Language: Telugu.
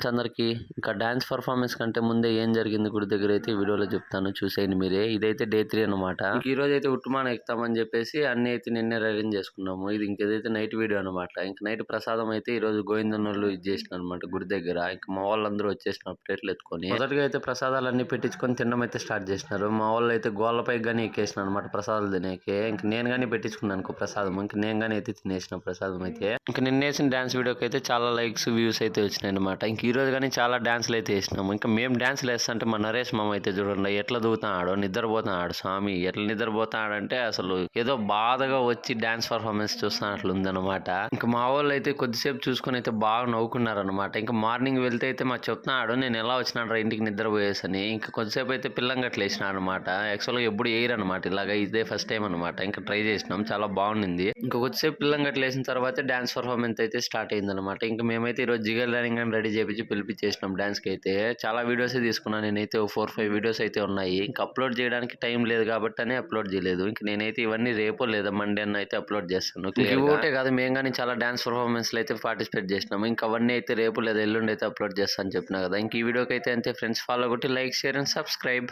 ఫ్రెండ్స్ అందరికీ. ఇంకా డాన్స్ పర్ఫార్మెన్స్ కంటే ముందే ఏం జరిగింది గుడి దగ్గర అయితే ఈ వీడియోలో చెప్తాను, చూసేయండి మీరే. ఇదైతే డే 3 అనమాట. ఈ రోజు అయితే ఉట్టుమాన ఎక్కుతామని చెప్పేసి అన్ని అయితే నిన్నే అరేంజ్ చేసుకున్నాము. ఇది ఇంకేదైతే నైట్ వీడియో అనమాట. ఇంకా నైట్ ప్రసాదం అయితే ఈ రోజు గోవిందన్నోళ్ళు ఇది చేసిన అనమాట గుడి దగ్గర. ఇంకా మా వాళ్ళందరూ వచ్చేసిన ప్లేట్లు ఎత్తుకొని మొదటిగా అయితే ప్రసాదాలన్నీ పెట్టించుకొని తినడం అయితే స్టార్ట్ చేసినారు. మా వాళ్ళు అయితే గోళ్ళపై గానీ ఎక్కేసిన అనమాట ప్రసాదాలు తినేకే. ఇంక నేను గానీ పెట్టించుకున్నాను ప్రసాదం. ఇంక నేను గానీ అయితే తినేసిన ప్రసాదం అయితే. ఇంకా నిన్నేసిన డాన్స్ వీడియోకి అయితే చాలా లైక్స్ వ్యూస్ అయితే వచ్చినాయి అనమాట. ఇంక ఈ రోజు కానీ చాలా డాన్స్లు అయితే వేసినాము. ఇంకా మేము డాన్స్లు వేస్తుంటే మా నరేష్ మామ అయితే చూడండి ఎట్లా దూగుతున్నాడు, నిద్రపోతున్నాడు. స్వామి ఎట్లా నిద్రపోతున్నాడంటే అసలు ఏదో బాధగా వచ్చి డాన్స్ పర్ఫార్మెన్స్ చూస్తున్నట్లు ఉందన్నమాట. ఇంకా మా వాళ్ళు అయితే కొద్దిసేపు చూసుకొని అయితే బాగా నవ్వుకున్నారనమాట. ఇంకా మార్నింగ్ వెళ్తే అయితే మా చెప్తున్నాడు నేను ఎలా వచ్చినాడు ఇంటికి నిద్రపోయేసని. ఇంకా కొద్దిసేపు అయితే పిల్లంగట్లు వేసినాడు అనమాట. యాక్చువల్గా ఎప్పుడు వేయరు అనమాట ఇలాగా, ఇదే ఫస్ట్ టైం అనమాట. ఇంకా ట్రై చేసినాం, చాలా బాగుండింది. ఇంకా కొద్దిసేపు పిల్లంగట్లు వేసిన తర్వాత డాన్స్ పర్ఫార్మెన్స్ అయితే స్టార్ట్ అయింది అనమాట. ఇంకా మేమైతే ఈరోజు జిగల్ రన్నింగ్ అని రెడీ చేపించి పిలిపించేసినాం డాన్స్కి అయితే. చాలా వీడియోస్ తీసుకున్నాను నేనైతే, 4-5 వీడియోస్ అయితే ఉన్నాయి. ఇంకా అప్లోడ్ చేయడానికి టైం లేదు కాబట్టి అప్లోడ్ చేయలేదు. ఇంకా నేనైతే ఇవన్నీ రేపో లేదా మండే అన్న అయితే అప్లోడ్ చేస్తాను. ఒకటే కాదు, మేము కానీ చాలా డాన్స్ పర్ఫార్మెన్స్ అయితే పార్టిసిపేట్ చేసినాము. ఇంకా అవన్నీ అయితే రేపు లేదా ఎల్లుండి అయితే అప్లోడ్ చేస్తాను చెప్పినా కదా. ఇంక ఈ వీడియోకి అయితే అంతే ఫ్రెండ్స్. ఫాలో కొట్టి లైక్, షేర్ అండ్ సబ్స్క్రైబ్.